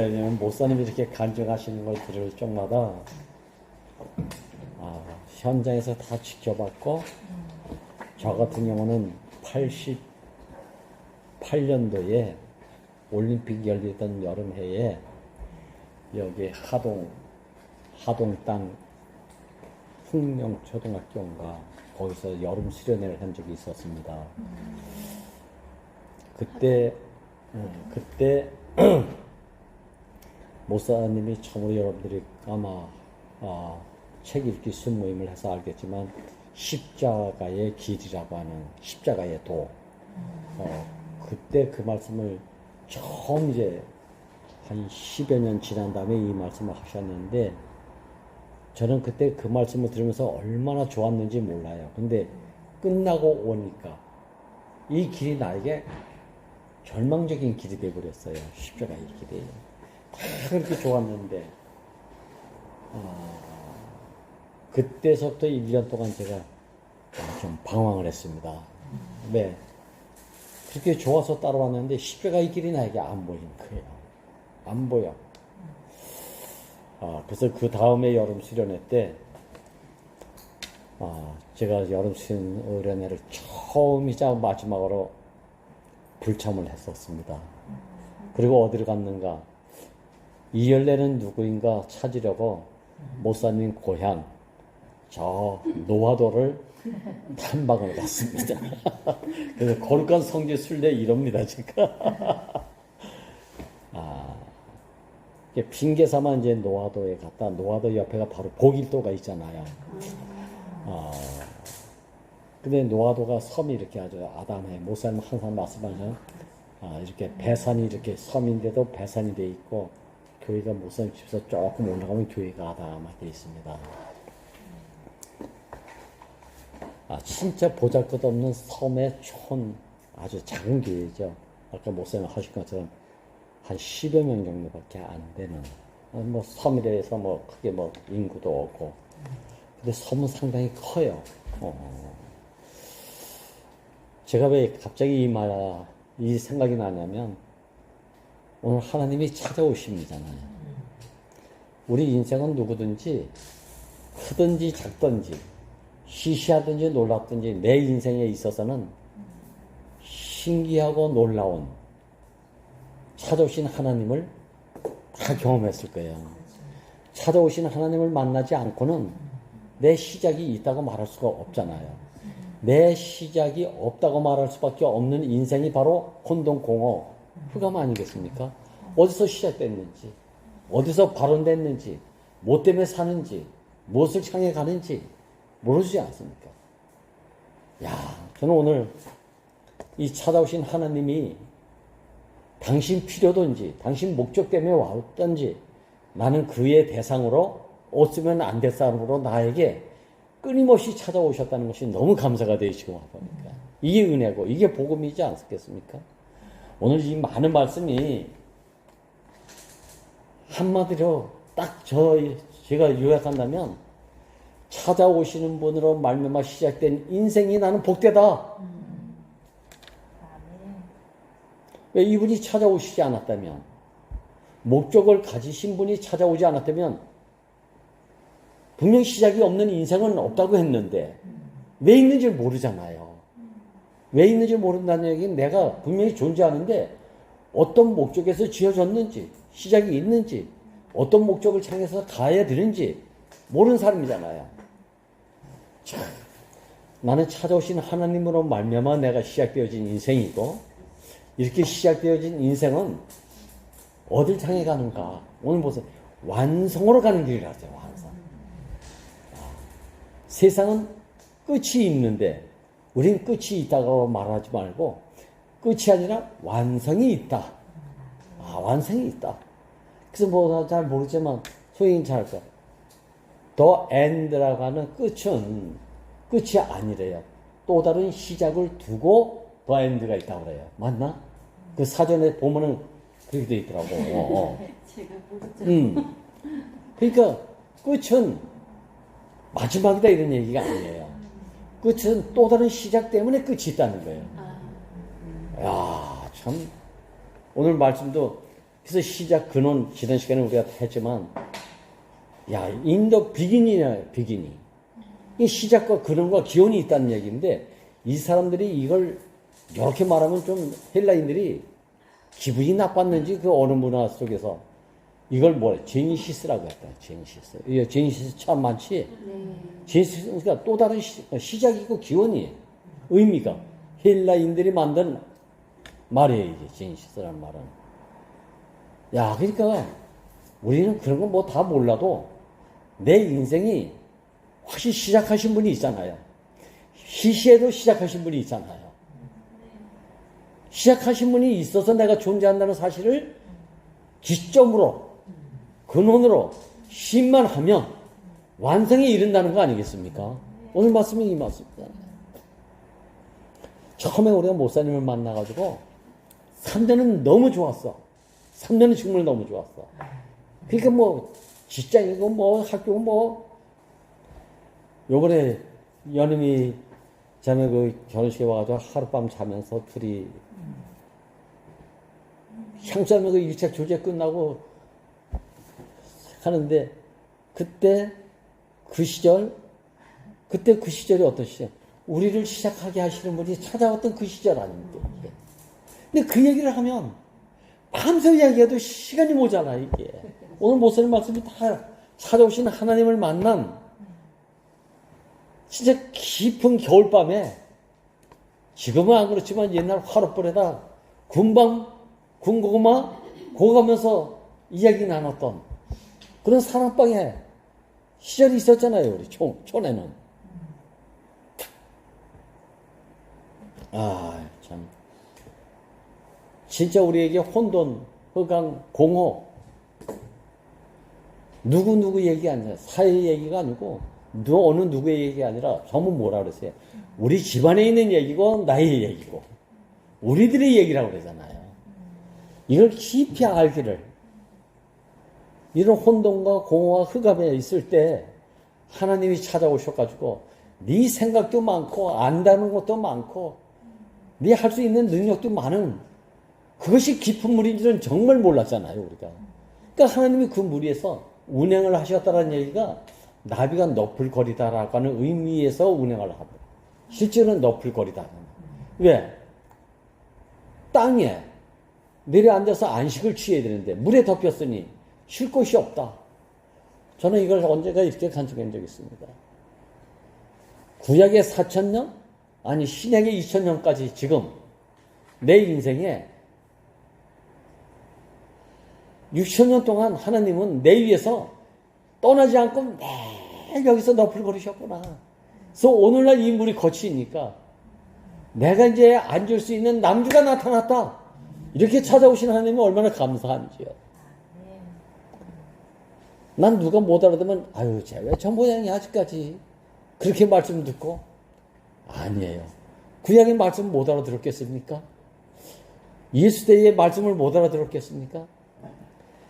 왜냐면 목사님이 이렇게 간증하시는 걸 들을 적마다 현장에서 다 지켜봤고, 저 같은 경우는 88년도에 올림픽 열리던 여름해에 여기 하동 땅 흥명초등학교인가 거기서 여름 수련회를 한 적이 있었습니다. 그때 목사님이 처음으로 여러분들이 아마 책 읽기 순모임을 해서 알겠지만 십자가의 길이라고 하는 십자가의 도, 그때 그 말씀을 처음 이제 한 10여 년 지난 다음에 이 말씀을 하셨는데, 저는 그때 그 말씀을 들으면서 얼마나 좋았는지 몰라요. 근데 끝나고 오니까 이 길이 나에게 절망적인 길이 되어버렸어요. 십자가의 길이. 다 그렇게 좋았는데, 그때서부터 1년 동안 제가 좀 방황을 했습니다. 왜? 그렇게 좋아서 따라왔는데 십자가의 길이 나에게 안 보이는 거예요. 안 보여. 그래서 그 다음에 여름 수련회 때, 제가 여름 수련회를 처음이자 마지막으로 불참을 했었습니다. 그리고 어디를 갔는가? 이열레는 누구인가 찾으려고 목사님 고향, 저 노화도를 탐방을 갔습니다. 그래서 거룩한 성지 순례 이럽니다, 제가. 핑계 삼아 이제 노화도에 갔다, 노화도 옆에가 바로 복일도가 있잖아요. 근데 노화도가 섬이 이렇게 아주 아담해. 목사님 항상 말씀하셔. 이렇게 배산이 이렇게 섬인데도 배산이 돼 있고, 교회가 목사님 집에서 조금 올라가면 교회가 아담하게 있습니다. 진짜 보잘것없는 섬의 아주 작은 교회죠. 아까 목사님 하신 것처럼 한 10여 명 정도밖에 안 되는, 섬이라 해서 크게 인구도 없고, 근데 섬은 상당히 커요. 제가 왜 갑자기 이 생각이 나냐면, 오늘 하나님이 찾아오심이잖아요. 우리 인생은 누구든지 크든지 작든지 시시하든지 놀랍든지 내 인생에 있어서는 신기하고 놀라운 찾아오신 하나님을 다 경험했을 거예요. 찾아오신 하나님을 만나지 않고는 내 시작이 있다고 말할 수가 없잖아요. 내 시작이 없다고 말할 수밖에 없는 인생이 바로 혼돈공허, 흑암 아니겠습니까? 어디서 시작됐는지, 어디서 발원됐는지, 뭐 때문에 사는지, 무엇을 향해 가는지 모르지 않습니까? 저는 오늘 이 찾아오신 하나님이 당신 필요든지 당신 목적 때문에 왔든지 나는 그의 대상으로 없으면 안 될 사람으로 나에게 끊임없이 찾아오셨다는 것이 너무 감사가 되시고 하니까 이게 은혜고 이게 복음이지 않겠습니까? 오늘 이 많은 말씀이 한마디로 딱 제가 요약한다면 찾아오시는 분으로 말미암아 시작된 인생이 나는 복되다. 왜 이분이 찾아오시지 않았다면, 목적을 가지신 분이 찾아오지 않았다면 분명히 시작이 없는 인생은 없다고 했는데 왜 있는지 모르잖아요. 왜 있는지 모른다는 얘기는 내가 분명히 존재하는데 어떤 목적에서 지어졌는지, 시작이 있는지, 어떤 목적을 향해서 가야 되는지 모르는 사람이잖아요. 참, 나는 찾아오신 하나님으로 말미암아 내가 시작되어진 인생이고, 이렇게 시작되어진 인생은 어딜 향해 가는가? 오늘 보세요. 완성으로 가는 길이라죠. 완성. 세상은 끝이 있는데 우린 끝이 있다고 말하지 말고 끝이 아니라 완성이 있다. 완성이 있다. 그래서 잘 모르지만 소위 잘 알까? The end라고 하는 끝은 끝이 아니래요. 또 다른 시작을 두고 The end가 있다고 그래요. 맞나? 그 사전에 보면은 그렇게 돼 있더라고. 제가 모르죠. 그러니까 끝은 마지막이다 이런 얘기가 아니에요. 끝은 또 다른 시작 때문에 끝이 있다는 거예요. 참 오늘 말씀도 그래서 시작 근원 지난 시간에 우리가 다 했지만 야 인도 비기니냐 비기니 이 시작과 근원과 기원이 있다는 얘기인데 이 사람들이 이걸 이렇게 말하면 좀 헬라인들이 기분이 나빴는지 그 어느 문화 속에서 이걸 뭐래 제니시스라고 했다. 제니시스. 이 제니시스 참 많지. 제니시스가 또 다른 시작이고 기원이에요. 의미가 헬라인들이 만든 말이에요. 이게 제니시스라는 말은. 야, 그러니까 우리는 그런 거 뭐 다 몰라도 내 인생이 확실히 시작하신 분이 있잖아요. 시시에도 시작하신 분이 있잖아요. 시작하신 분이 있어서 내가 존재한다는 사실을 기점으로 근원으로 신만 하면 완성에 이른다는 거 아니겠습니까? 오늘 말씀이 이 말씀입니다. 처음에 우리가 목사님을 만나가지고 3년은 너무 좋았어. 3년은 정말 너무 좋았어. 그러니까 뭐 직장이고 뭐 학교고 뭐 요번에 연임이 전에 그 결혼식에 와가지고 하룻밤 자면서 둘이 향수하면 그 1차 교제 끝나고 하는데 그때 그 시절이 어떤 시절? 우리를 시작하게 하시는 분이 찾아왔던 그 시절 아닙니까? 이게. 근데 그 얘기를 하면 밤새 이야기해도 시간이 모자라 이게. 오늘 목사님 말씀이 다 찾아오신 하나님을 만난 진짜 깊은 겨울밤에 지금은 안 그렇지만 옛날 화롯불에다 군고구마 고가면서 이야기 나눴던 그런 사랑방에 시절이 있었잖아요. 우리 촌에는. 아, 참. 진짜 우리에게 혼돈, 흑암, 공허 누구 얘기 아니야. 사회 얘기가 아니고 어느 누구의 얘기가 아니라 전부 뭐라 그랬어요. 우리 집안에 있는 얘기고 나의 얘기고 우리들의 얘기라고 그러잖아요. 이걸 깊이 알기를 이런 혼돈과 공허와 흑암에 있을 때 하나님이 찾아오셔가지고 네 생각도 많고 안다는 것도 많고 네 할 수 있는 능력도 많은 그것이 깊은 물인 줄은 정말 몰랐잖아요. 우리가. 그러니까 하나님이 그 물에서 운행을 하셨다는 얘기가 나비가 너풀거리다라고 하는 의미에서 운행을 하다. 실제로는 너풀거리다. 왜? 땅에 내려앉아서 안식을 취해야 되는데 물에 덮였으니 쉴 곳이 없다. 저는 이걸 언제가 이렇게 간증한 적이 있습니다. 구약의 4,000년? 아니 신약의 2,000년까지 지금 내 인생에 6,000년 동안 하나님은 내 위에서 떠나지 않고 매일 여기서 너풀거리셨구나. 그래서 오늘날 이 물이 거치니까 내가 이제 앉을 수 있는 남주가 나타났다. 이렇게 찾아오신 하나님은 얼마나 감사한지요. 난 누가 못 알아들으면 아유 쟤 왜 저 모양이 아직까지 그렇게 말씀 듣고 아니에요. 구약의 말씀 못 알아들었겠습니까? 예수 때의 말씀을 못 알아들었겠습니까?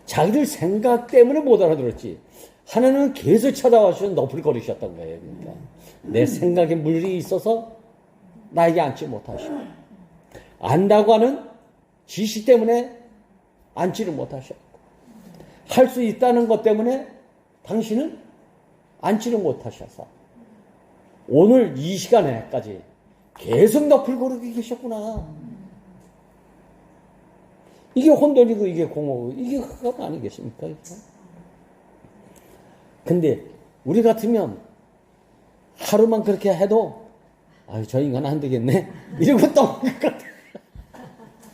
자기들 생각 때문에 못 알아들었지. 하나님은 계속 찾아와서 너풀거리셨던 거예요. 그러니까 내 생각에 물이 있어서 나에게 앉지 못하시고 안다고 하는 지식 때문에 앉지를 못하셨고 할 수 있다는 것 때문에 당신은 앉지를 못하셔서 오늘 이 시간에까지 계속 너풀거리고 계셨구나. 이게 혼돈이고 이게 공허고 이게 흑암 아니겠습니까? 근데 우리 같으면 하루만 그렇게 해도 아유 저 인간 안 되겠네 이러고 떠날 것 같아.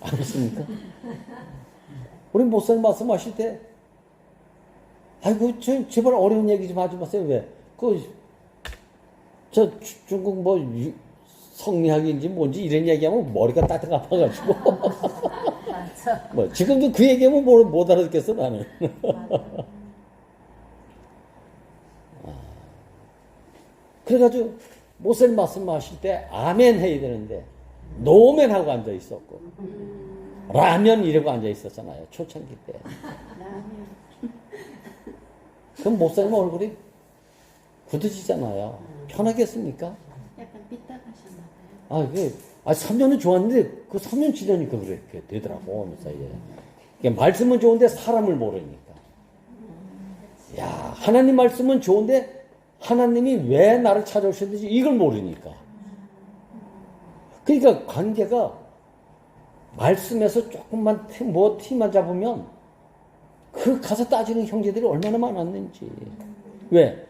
알겠습니까? 우리 목사님 말씀하실 때 아이고 제발 어려운 얘기 좀 하지 마세요. 왜? 저 중국 뭐 성리학인지 뭔지 이런 얘기하면 머리가 따뜻 아파가지고 뭐 지금도 그 얘기하면 못 알아듣겠어 나는. 그래가지고 목사님 말씀하실 때 아멘 해야 되는데 노멘 하고 앉아 있었고 라면 이러고 앉아 있었잖아요. 초창기 때. 그럼 목사님 얼굴이 굳어지잖아요. 편하겠습니까? 약간 삐딱하셨나 봐요. 3년은 좋았는데 그 3년 지나니까 그렇게 되더라고 어느 사이에. 그러니까 말씀은 좋은데 사람을 모르니까. 야, 하나님 말씀은 좋은데 하나님이 왜 나를 찾아오셨는지 이걸 모르니까. 그러니까 관계가 말씀에서 조금만 티만 잡으면 그 가서 따지는 형제들이 얼마나 많았는지. 왜?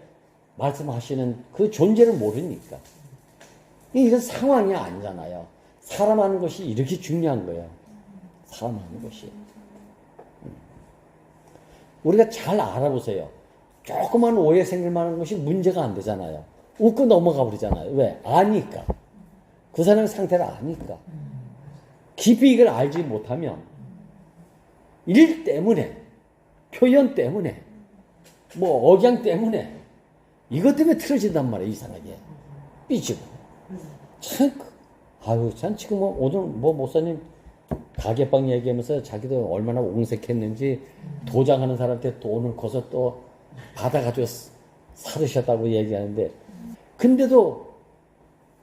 말씀하시는 그 존재를 모르니까. 이건 상황이 아니잖아요. 사람 하는 것이 이렇게 중요한 거예요. 사람 하는 것이. 우리가 잘 알아보세요. 조그만 오해 생길 만한 것이 문제가 안 되잖아요. 웃고 넘어가 버리잖아요. 왜? 아니까. 그 사람의 상태를 아니까. 깊이 이걸 알지 못하면 일 때문에, 표현 때문에, 뭐 억양 때문에 이것 때문에 틀어진단 말이에요. 이상하게. 삐지고. 참, 아유, 참 지금 오늘 목사님 가게방 얘기하면서 자기도 얼마나 옹색했는지 도장하는 사람한테 돈을 거서 또 받아가지고 사르셨다고 얘기하는데, 근데도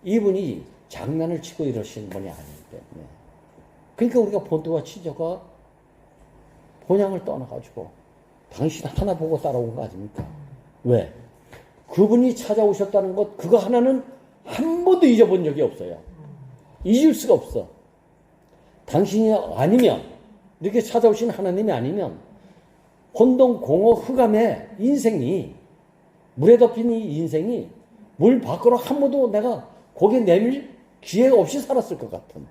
이분이 장난을 치고 이러시는 분이 아니기 때문에. 그러니까 우리가 본토와 친정과 본향을 떠나가지고 당신 하나 보고 따라온 거 아닙니까? 왜? 그분이 찾아오셨다는 것, 그거 하나는 한 번도 잊어본 적이 없어요. 잊을 수가 없어. 당신이 아니면, 이렇게 찾아오신 하나님이 아니면 혼동, 공허, 흑암의 인생이, 물에 덮인 이 인생이 물 밖으로 한 번도 내가 고개 내밀 기회가 없이 살았을 것 같은.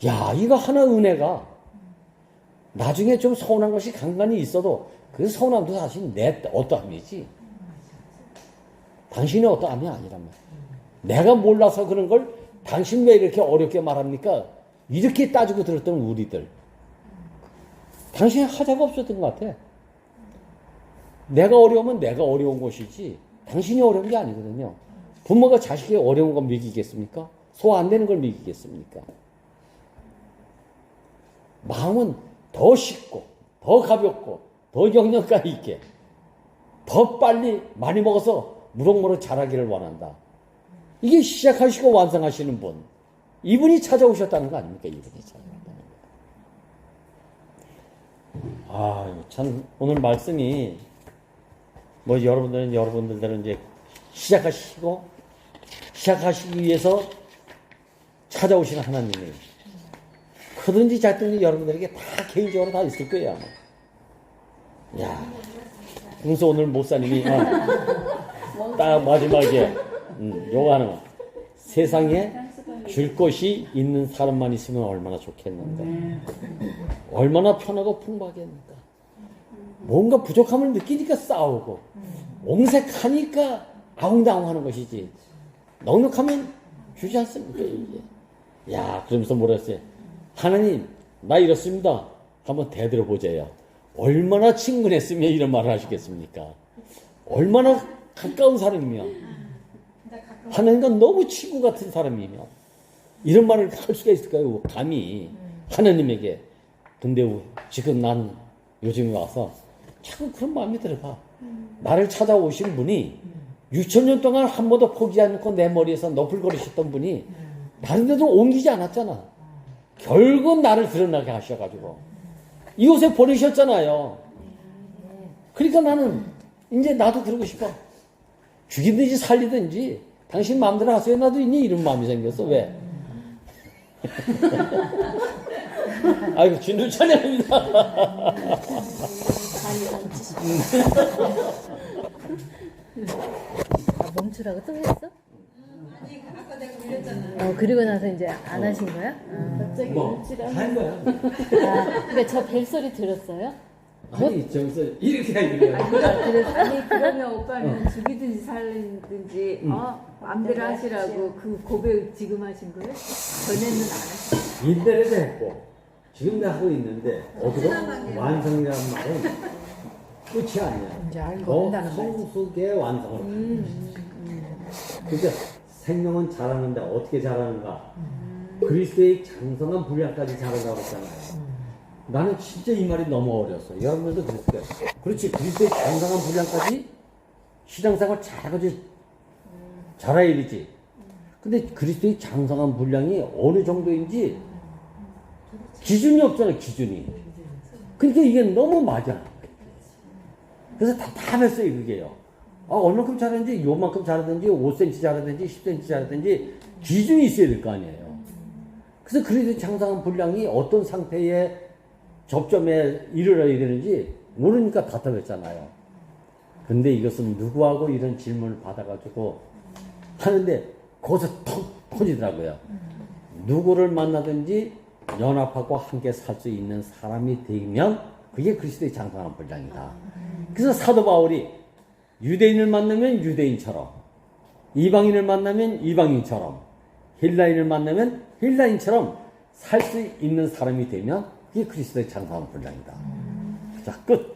야, 이거 하나 은혜가 나중에 좀 서운한 것이 간간히 있어도 그 서운함도 사실 내 어떠함이지. 당신의 어떠함이 아니란 말이야. 내가 몰라서 그런 걸 당신 왜 이렇게 어렵게 말합니까? 이렇게 따지고 들었던 우리들. 당신의 하자가 없었던 것 같아. 내가 어려우면 내가 어려운 것이지 당신이 어려운 게 아니거든요. 부모가 자식이 어려운 걸 먹이겠습니까? 소화 안 되는 걸 먹이겠습니까? 마음은 더 쉽고 더 가볍고 더 영역감 있게 더 빨리 많이 먹어서 무럭무럭 자라기를 원한다. 이게 시작하시고 완성하시는 분, 이분이 찾아오셨다는 거 아닙니까? 이분이 찾아왔다는 거. 아, 참 오늘 말씀이 뭐 여러분들은 이제 시작하시기 위해서 찾아오시는 하나님이 크든지 작든지 여러분들에게 다 개인적으로 다 있을 거예요. 야, 그래서 오늘 목사님이 딱 마지막에 요거 하나, 세상에 줄 것이 있는 사람만 있으면 얼마나 좋겠는가. 얼마나 편하고 풍부하겠는가. 뭔가 부족함을 느끼니까 싸우고 옹색하니까 아웅다웅하는 것이지. 넉넉하면 주지 않습니까? 이게. 야, 그러면서 뭐라 했어요? 하나님, 나 이렇습니다. 한번 대들어보자요. 얼마나 친근했으면 이런 말을 하시겠습니까? 얼마나 가까운 사람이면, 하나님과 너무 친구 같은 사람이면 이런 말을 할 수가 있을까요? 감히 하나님에게. 근데 지금 난 요즘에 와서 자꾸 그런 마음이 들어가. 나를 찾아오신 분이 6,000년 동안 한 번도 포기하지 않고 내 머리에서 너풀거리셨던 분이 다른 데도 옮기지 않았잖아. 결국 나를 드러나게 하셔가지고 이곳에 보내셨잖아요. 그러니까 나는 이제 나도 그러고 싶어. 죽이든지 살리든지 당신 마음대로 하세요. 나도 이제 이런 마음이 생겼어. 왜? 아이고, 진도 찬양입니다. 멈추라고 또 했어? 아까 내가 밀렸잖아. 그리고 나서 이제 안 하신 거야? 갑자기 멈추라고. 한 거야. 그러니까 저 벨소리 들었어요? 아니, 저기서 이렇게 하기로. 아니 그러면 오빠는 죽이든지 살리든지 마음대로 하시라고 그 고백 지금 하신 거예요? 전에는 안 하셨어요? 인터넷에 했고 지금도 하고 있는데 어디로 완성이라는 말은 끝이 아니야. 이제 알고 한다는 더 성숙의 완성을. 그러니까 생명은 자라는데 어떻게 자라는가? 그리스도의 장성한 분량까지 자라나고 있잖아요. 나는 진짜 이 말이 너무 어려웠어. 여러분들도 그랬을 거예요. 그렇지, 그리스도의 장성한 분량까지 신앙생활 잘해가지고 자라야 되지. 근데 그리스도의 장성한 분량이 어느 정도인지 기준이 없잖아, 기준이. 그러니까 이게 너무 맞아. 그래서 답답했어요, 그게요. 얼마큼 잘하는지, 요만큼 잘하든지, 5cm 잘하든지, 10cm 잘하든지, 기준이 있어야 될 거 아니에요. 그래서 그래도 장사한 분량이 어떤 상태의 접점에 이르러야 되는지 모르니까 답답했잖아요. 근데 이것은 누구하고 이런 질문을 받아가지고 하는데, 거기서 턱 터지더라고요. 누구를 만나든지 연합하고 함께 살 수 있는 사람이 되면 그게 그리스도의 장사하는 분량이다. 그래서 사도 바울이 유대인을 만나면 유대인처럼, 이방인을 만나면 이방인처럼, 헬라인을 만나면 헬라인처럼 살 수 있는 사람이 되면 그게 그리스도의 장사하는 분량이다. 자, 끝.